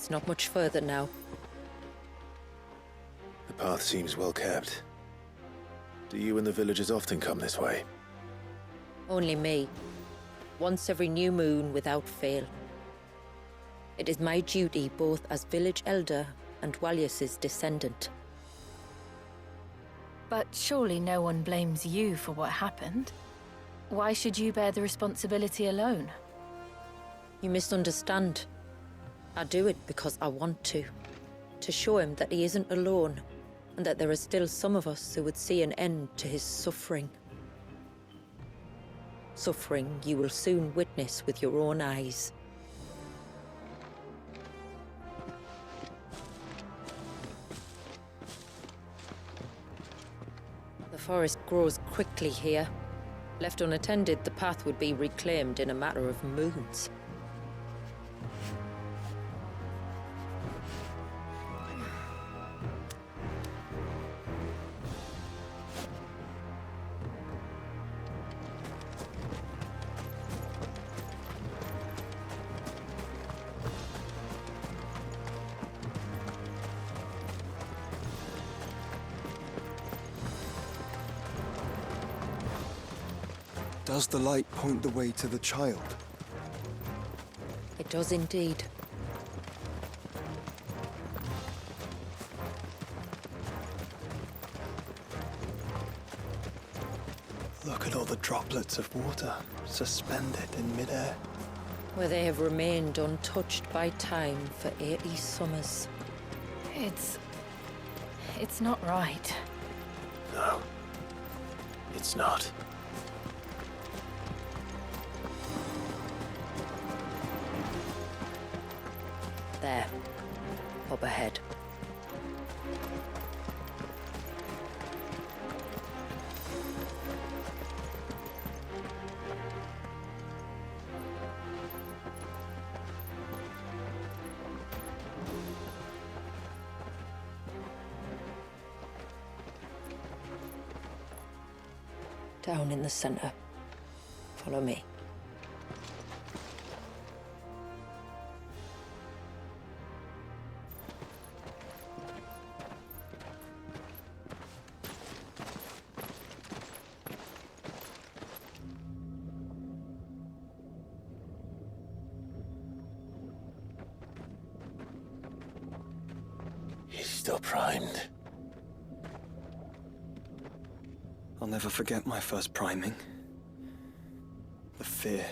It's not much further now. The path seems well kept. Do you and the villagers often come this way? Only me. Once every new moon without fail. It is my duty both as village elder and Walyus's descendant. But surely no one blames you for what happened. Why should you bear the responsibility alone? You misunderstand. I do it because I want to. To show him that he isn't alone, and that there are still some of us who would see an end to his suffering. Suffering you will soon witness with your own eyes. The forest grows quickly here. Left unattended, the path would be reclaimed in a matter of moons. Does the light point the way to the child? It does indeed. Look at all the droplets of water suspended in midair. Where they have remained untouched by time for 80 summers. It's not right. No. It's not. There. Up ahead. Down in the center. Follow me. He's still primed. I'll never forget my first priming. The fear.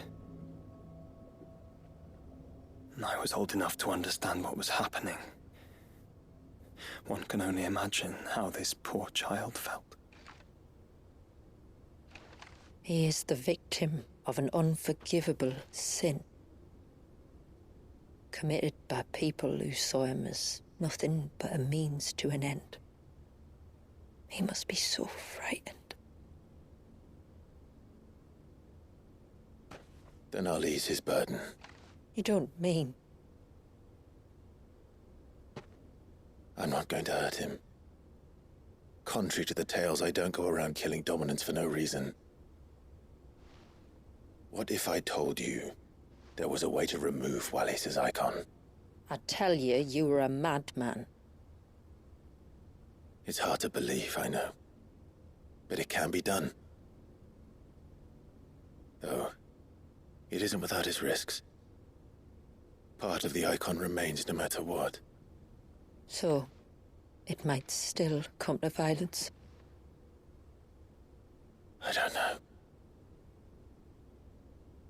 And I was old enough to understand what was happening. One can only imagine how this poor child felt. He is the victim of an unforgivable sin. Committed by people who saw him as nothing but a means to an end. He must be so frightened. Then I'll ease his burden. You don't mean? I'm not going to hurt him. Contrary to the tales, I don't go around killing dominants for no reason. What if I told you there was a way to remove Walyus's icon? I tell you, you were a madman. It's hard to believe, I know. But it can be done. Though, it isn't without its risks. Part of the icon remains no matter what. So, it might still come to violence. I don't know.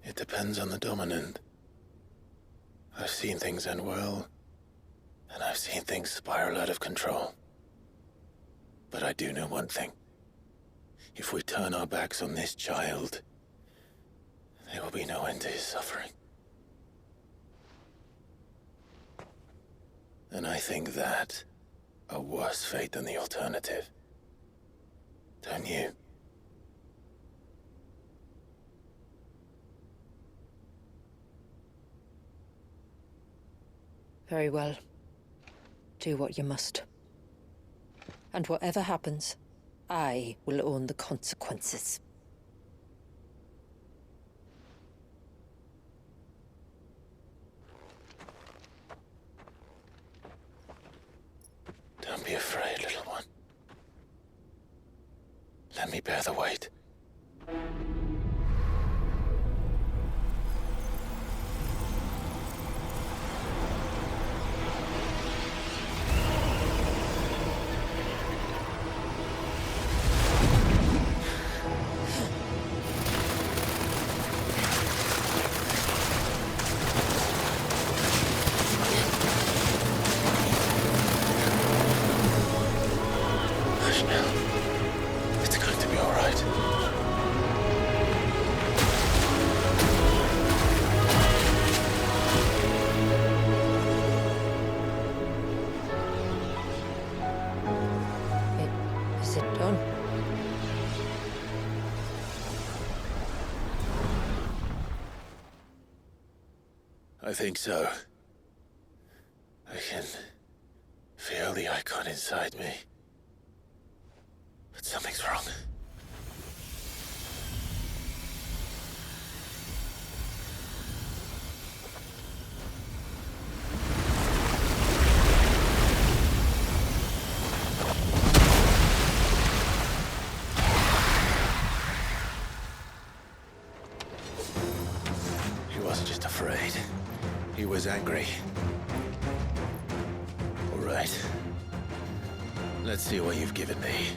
It depends on the dominant. I've seen things end well, and I've seen things spiral out of control. But I do know one thing. If we turn our backs on this child, there will be no end to his suffering. And I think that a worse fate than the alternative. Don't you? Very well. Do what you must. And whatever happens, I will own the consequences. bear the weight. Hush now. It's going to be all right. Is it done? I think so. I can feel the icon inside me. But something's wrong. He wasn't just afraid. He was angry. All right. Let's see what you've given me.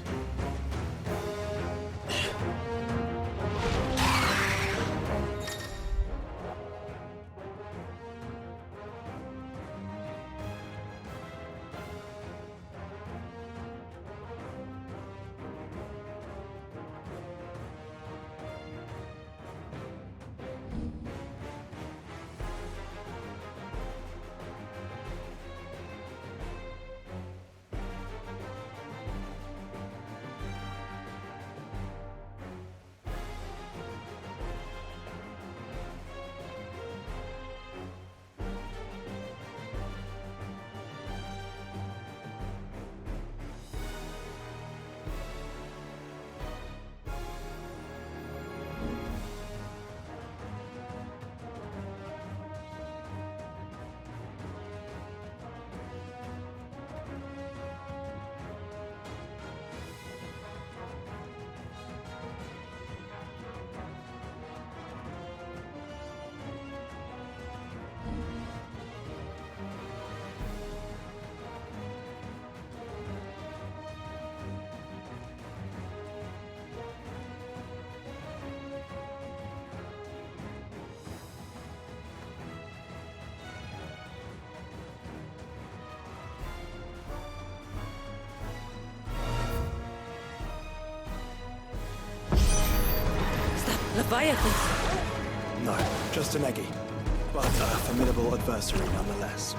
Leviathan! No, just an eggy. But a formidable adversary nonetheless.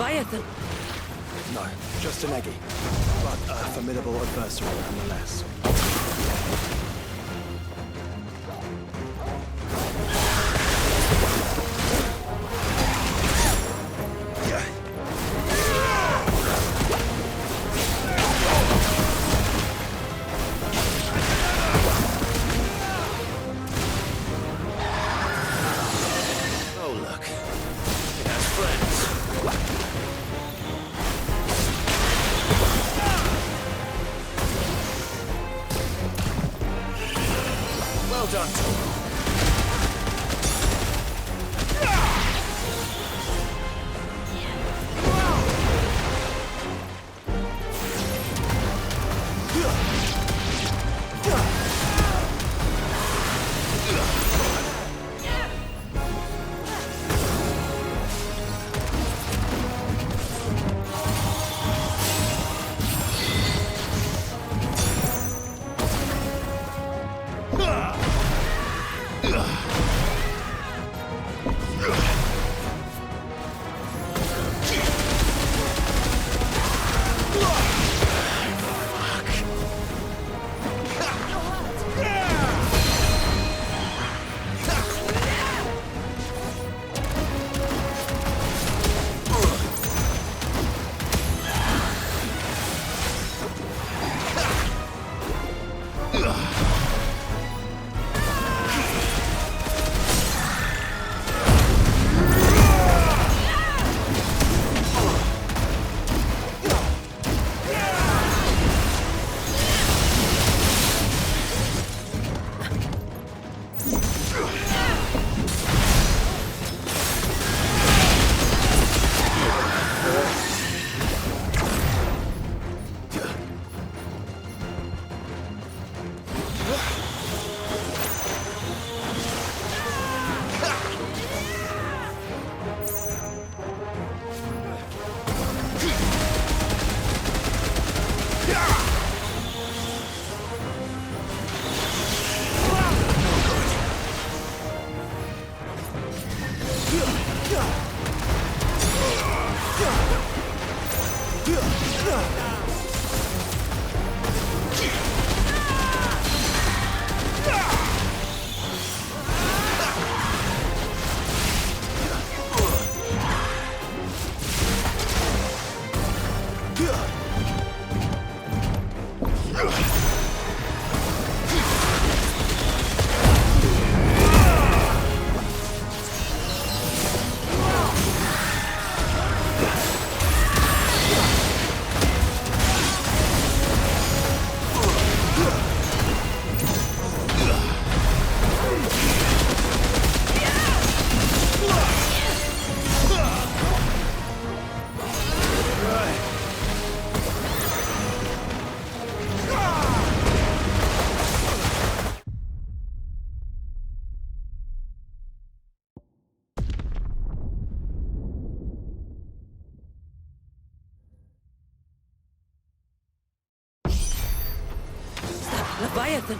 Leviathan! No, just an Eggy. But a formidable adversary nonetheless. Oh, look. It has friends. Leviathan!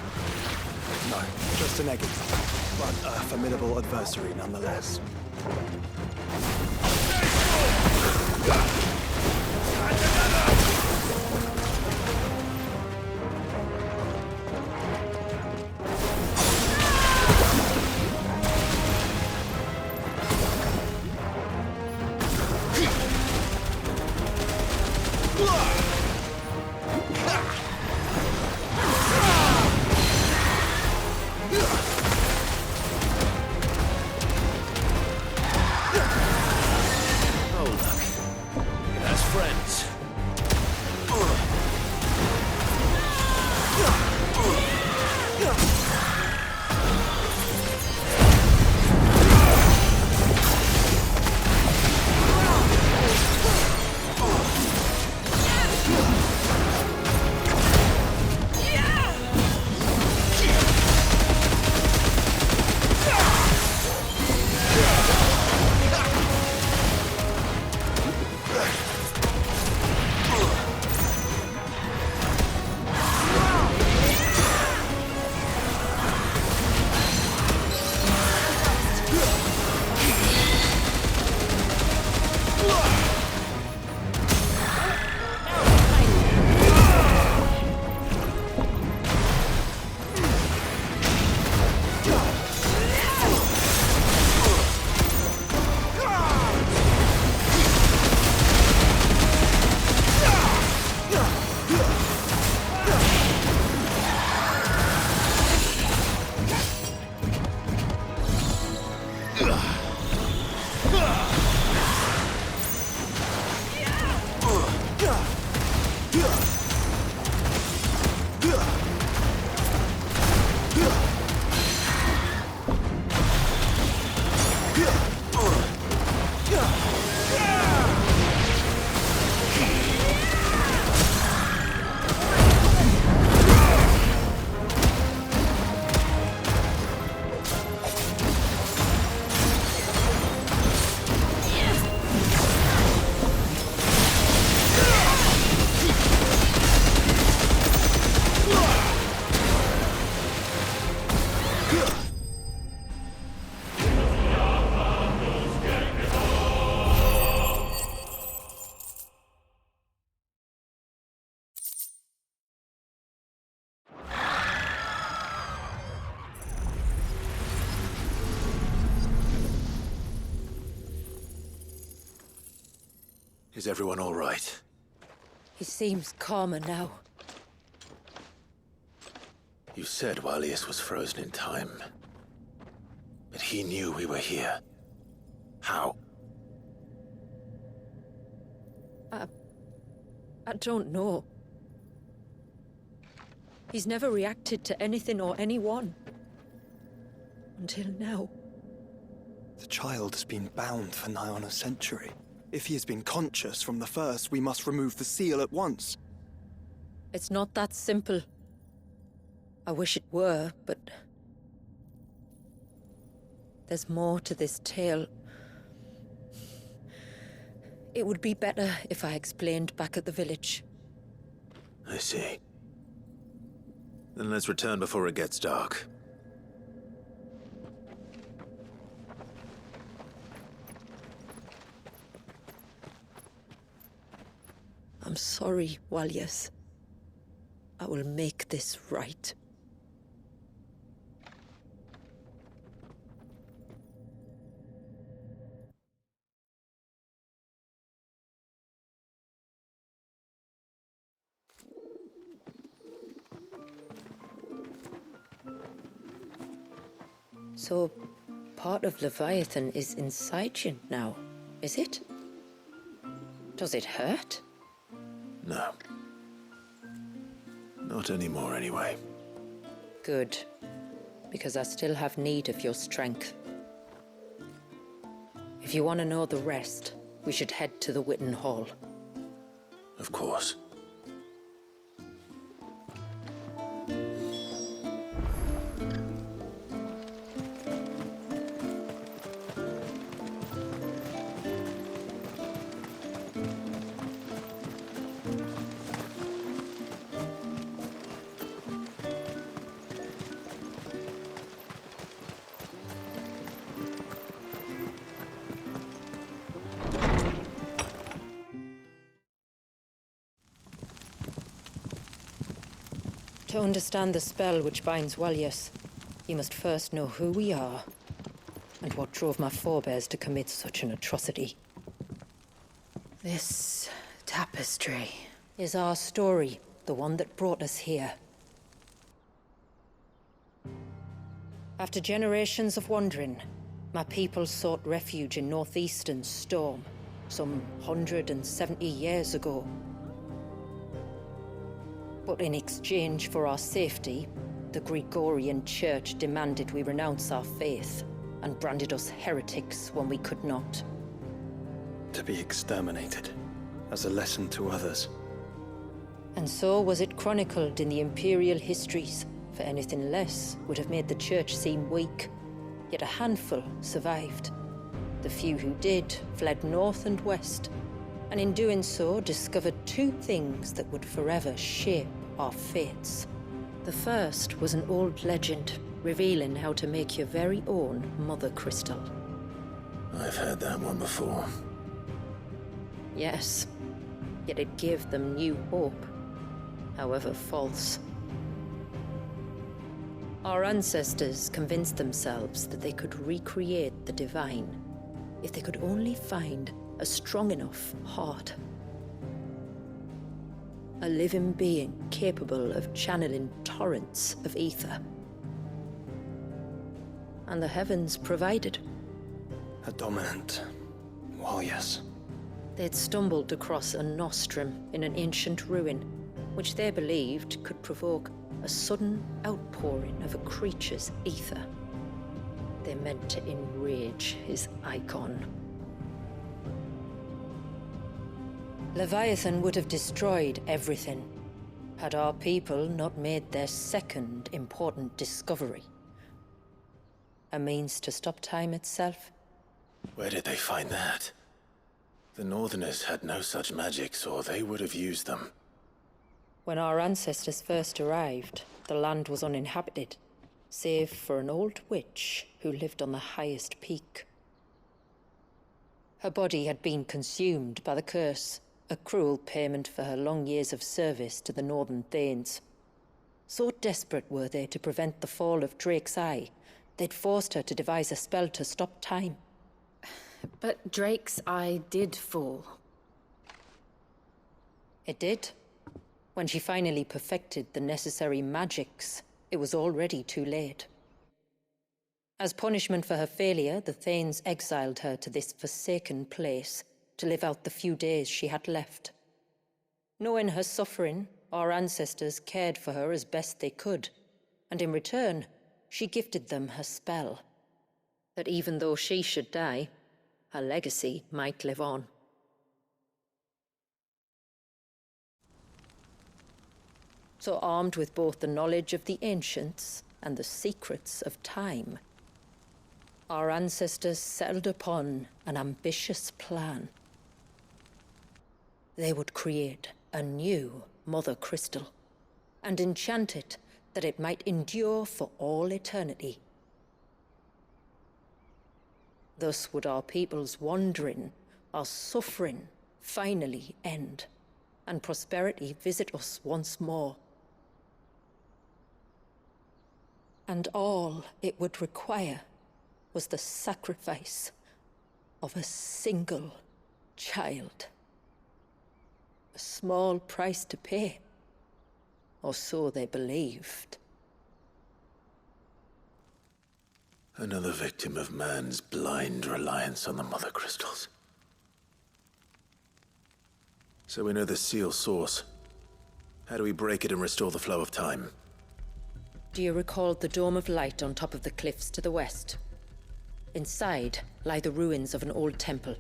No, just an egg, but a formidable adversary nonetheless. Is everyone all right? He seems calmer now. You said Walius was frozen in time. But he knew we were here. How? I don't know. He's never reacted to anything or anyone. Until now. The child has been bound for nigh on a century. If he has been conscious from the first, we must remove the seal at once. It's not that simple. I wish it were, but... there's more to this tale. It would be better if I explained back at the village. I see. Then let's return before it gets dark. I'm sorry, Walyas. I will make this right. So, part of Leviathan is inside you now, is it? Does it hurt? No. Not anymore, anyway. Good. Because I still have need of your strength. If you want to know the rest, we should head to the Witten Hall. Of course. To understand the spell which binds Walyas, you must first know who we are, and what drove my forebears to commit such an atrocity. This tapestry is our story, the one that brought us here. After generations of wandering, my people sought refuge in northeastern Storm, some 170 years ago. But in exchange for our safety, the Gregorian Church demanded we renounce our faith and branded us heretics when we could not. To be exterminated, as a lesson to others. And so was it chronicled in the Imperial histories, for anything less would have made the Church seem weak. Yet a handful survived. The few who did fled north and west, and in doing so discovered two things that would forever shape our fates. The first was an old legend revealing how to make your very own Mother Crystal. I've heard that one before. Yes, yet it gave them new hope, however false. Our ancestors convinced themselves that they could recreate the divine if they could only find a strong enough heart. A living being capable of channeling torrents of ether. And the heavens provided. A dominant. Well, yes. They'd stumbled across a nostrum in an ancient ruin, which they believed could provoke a sudden outpouring of a creature's ether. They meant to enrage his icon. Leviathan would have destroyed everything, had our people not made their second important discovery. A means to stop time itself. Where did they find that? The Northerners had no such magics, or they would have used them. When our ancestors first arrived, the land was uninhabited, save for an old witch who lived on the highest peak. Her body had been consumed by the curse, a cruel payment for her long years of service to the Northern Thanes. So desperate were they to prevent the fall of Drake's Eye, they'd forced her to devise a spell to stop time. But Drake's Eye did fall. It did. When she finally perfected the necessary magics, it was already too late. As punishment for her failure, the Thanes exiled her to this forsaken place to live out the few days she had left. Knowing her suffering, our ancestors cared for her as best they could, and in return, she gifted them her spell. That even though she should die, her legacy might live on. So armed with both the knowledge of the ancients and the secrets of time, our ancestors settled upon an ambitious plan. They would create a new Mother Crystal and enchant it that it might endure for all eternity. Thus would our people's wandering, our suffering, finally end. and prosperity visit us once more. And all it would require was the sacrifice of a single child. A small price to pay, or so they believed. Another victim of man's blind reliance on the Mother Crystals. So we know the seal source. How do we break it and restore the flow of time? Do you recall the dome of light on top of the cliffs to the west? Inside lie the ruins of an old temple.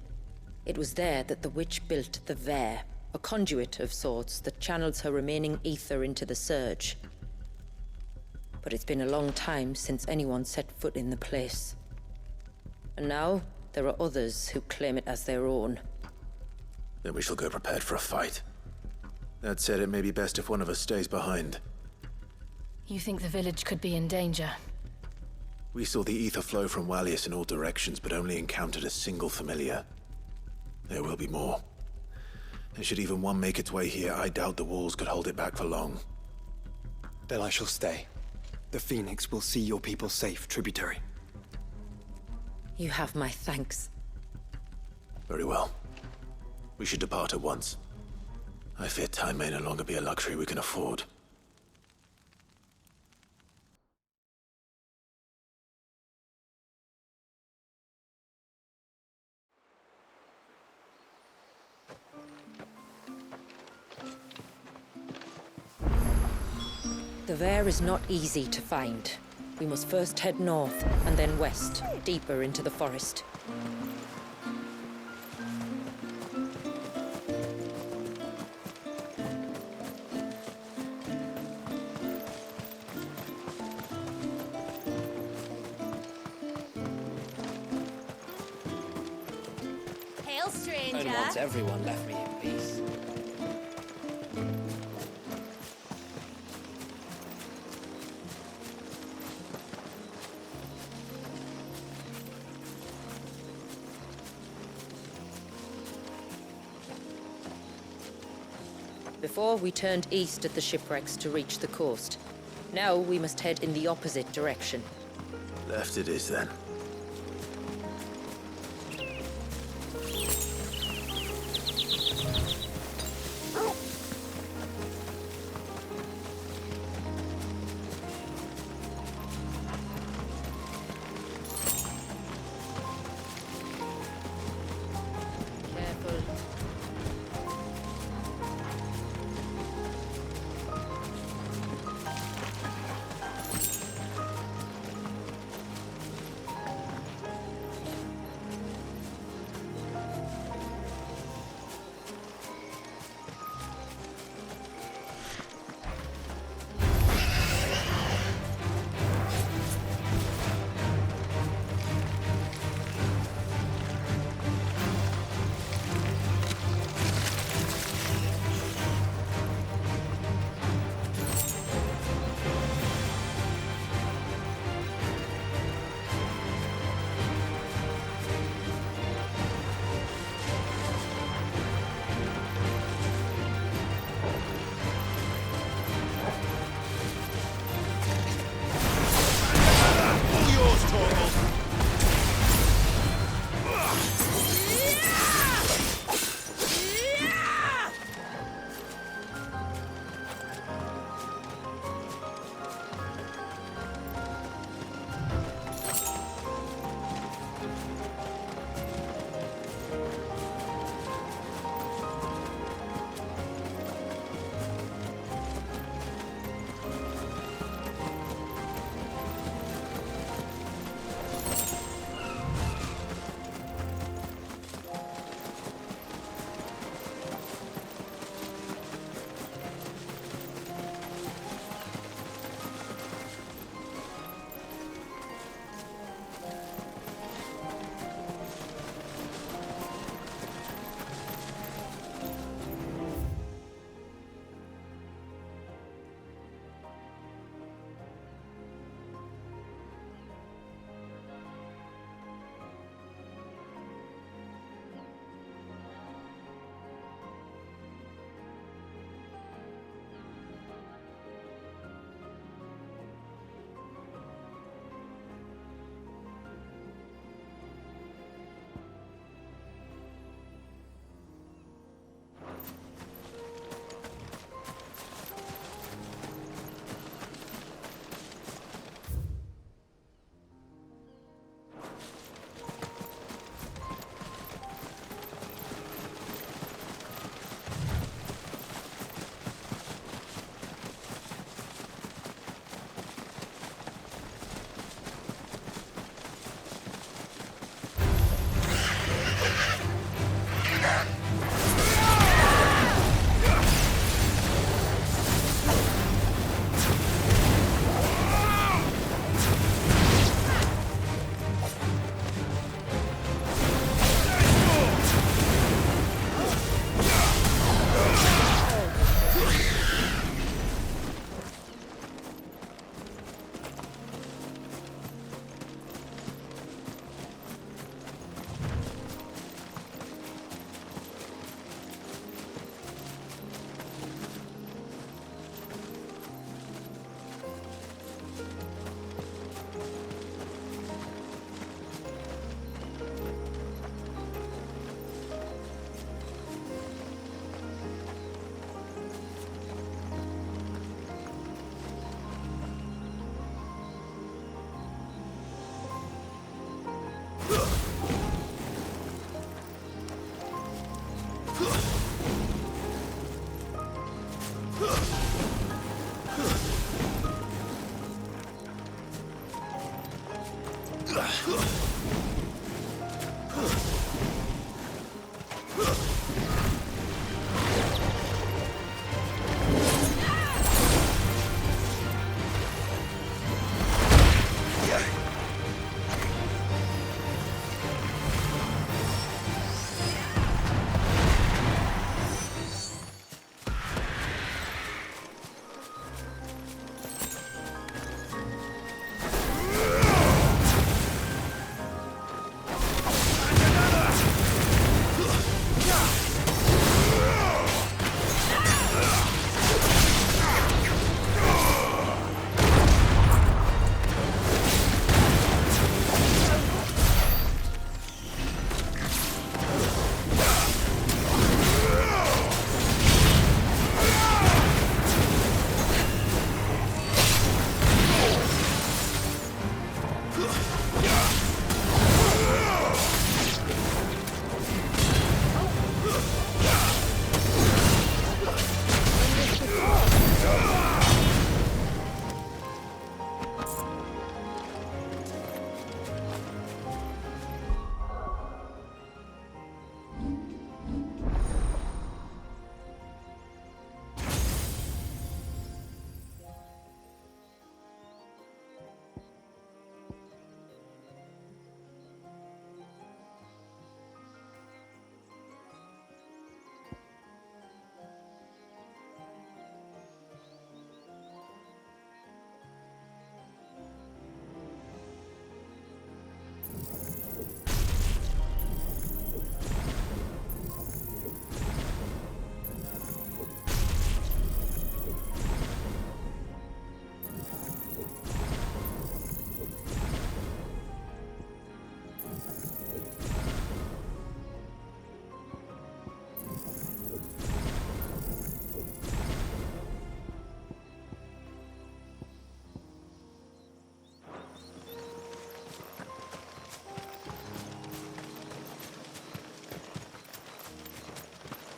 It was there that the witch built the Vare, a conduit of sorts that channels her remaining ether into the Surge. But it's been a long time since anyone set foot in the place. And now, there are others who claim it as their own. Then we shall go prepared for a fight. That said, it may be best if one of us stays behind. You think the village could be in danger? We saw the ether flow from Wallius in all directions, but only encountered a single familiar. There will be more. And should even one make its way here, I doubt the walls could hold it back for long. Then I shall stay. The Phoenix will see your people safe, tributary. You have my thanks. Very well. We should depart at once. I fear time may no longer be a luxury we can afford. The Vare is not easy to find. We must first head north, and then west, deeper into the forest. Hail, stranger! And once everyone left me in peace. Before, we turned east at the shipwrecks to reach the coast. Now we must head in the opposite direction. Left it is, then. Careful.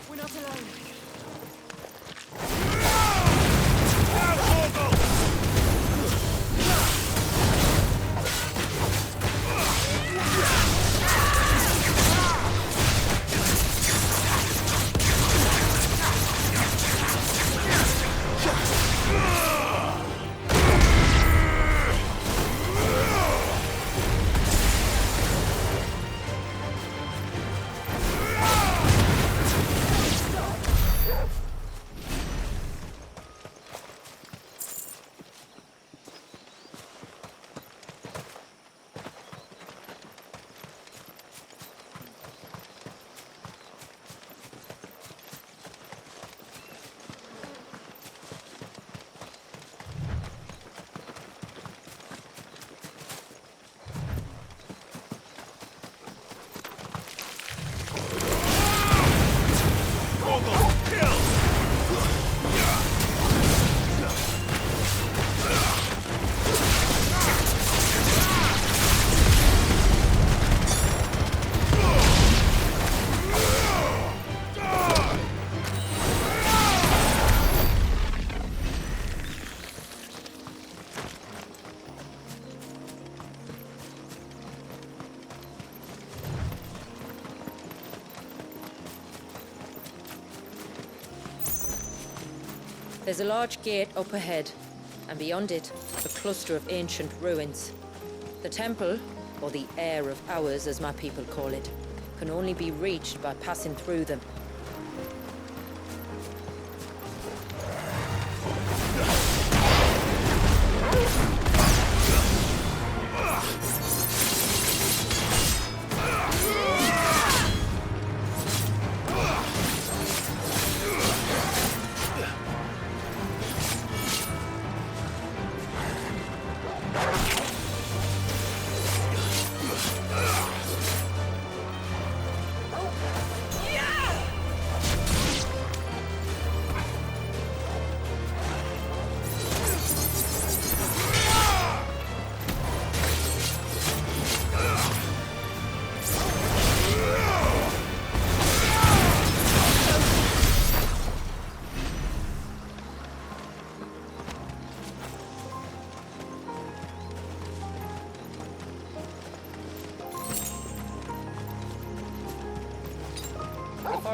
We're not alone. There's a large gate up ahead, and beyond it, a cluster of ancient ruins. The temple, or the Heir of Hours as my people call it, can only be reached by passing through them. Yeah!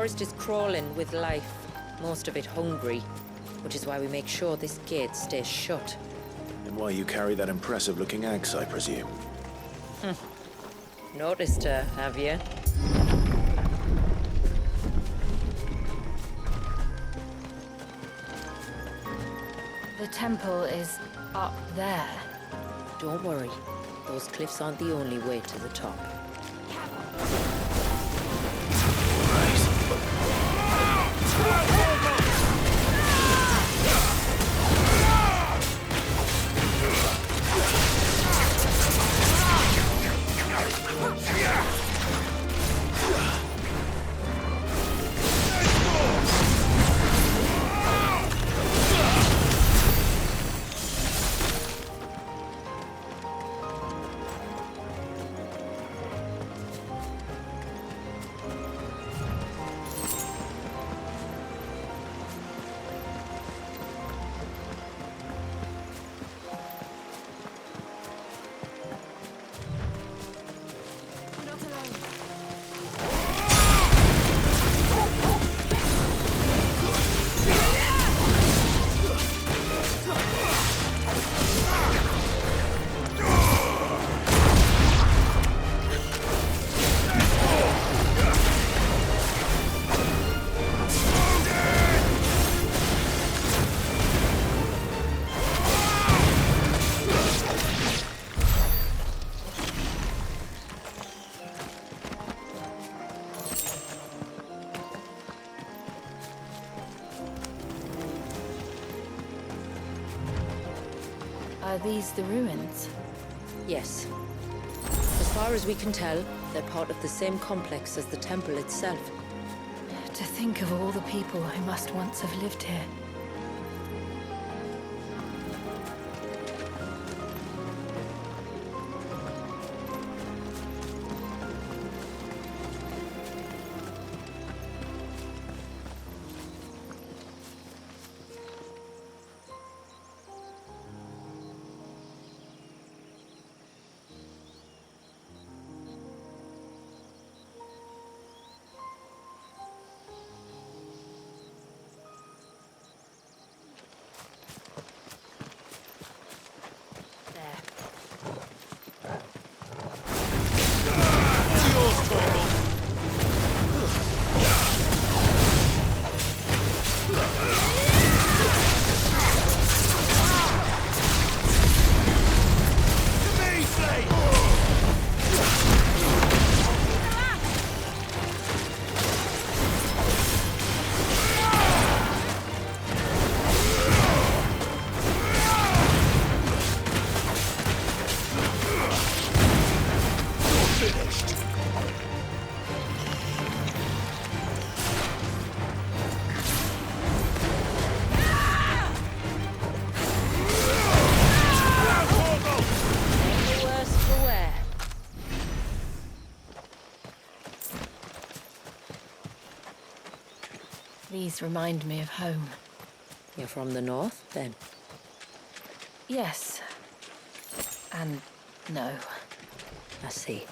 forest is crawling with life, most of it hungry, which is why we make sure this gate stays shut. And why you carry that impressive-looking axe, I presume. Noticed her, have you? The temple is up there. Don't worry. Those cliffs aren't the only way to the top. Are these the ruins? Yes. As far as we can tell, they're part of the same complex as the temple itself. To think of all the people who must once have lived here. These remind me of home. You're from the north, then? Yes. And no. I see.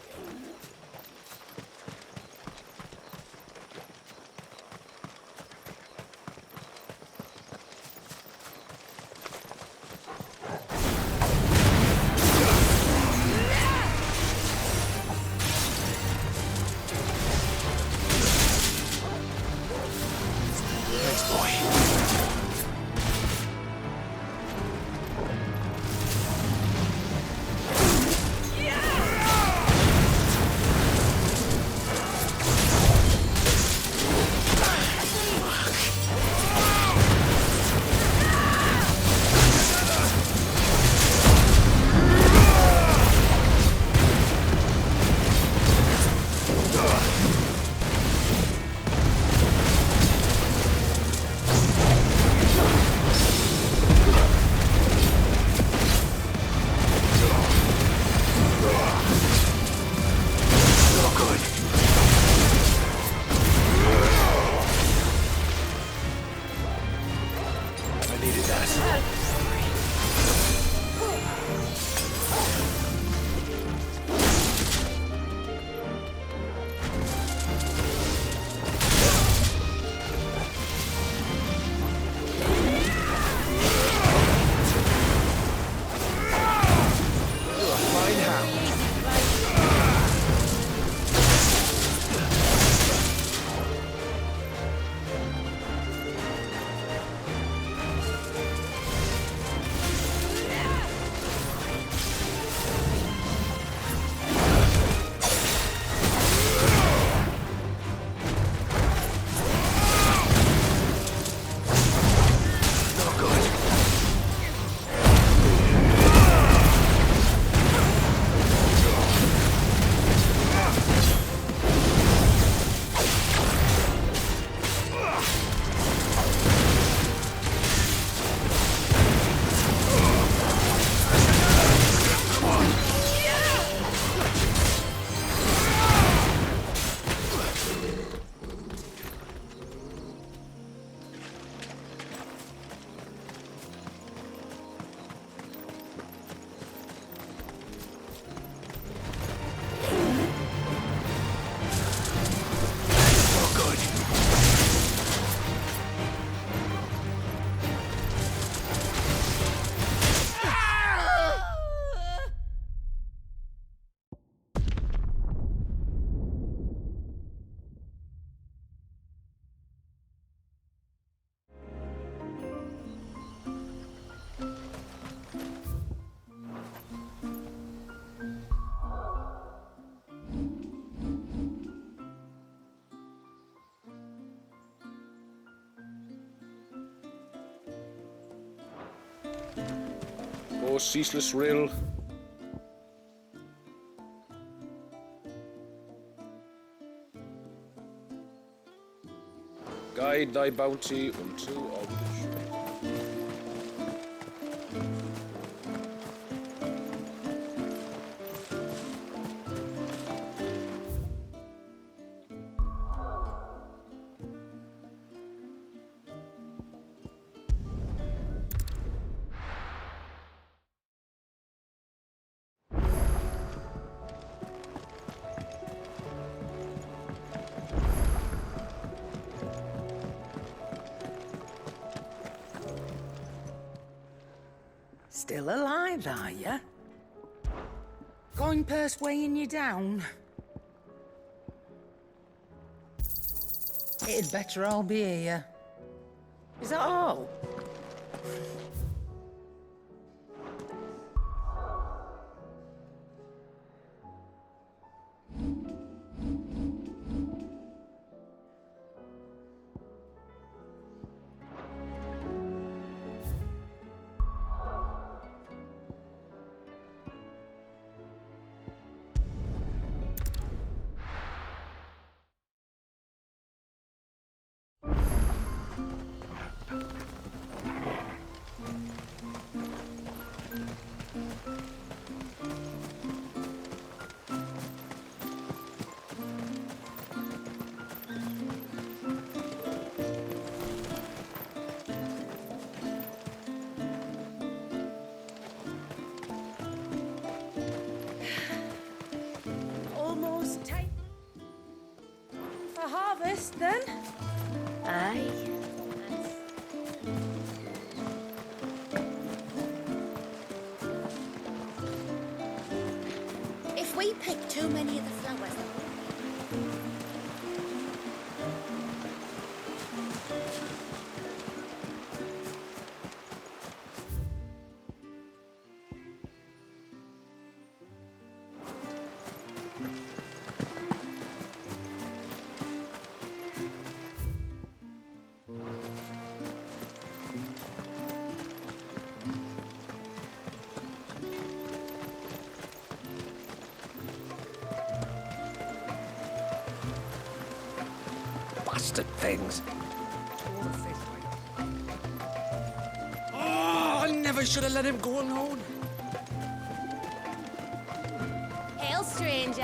O ceaseless rill, guide thy bounty unto all the shore. Still alive, are ya? Going purse weighing you down? It'd better all be here. Is that all? Almost time for harvest, then? Aye. If we pick too many of the flowers, Bastard things. Oh, I never should have let him go alone. hail, stranger.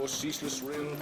your ceaseless rill,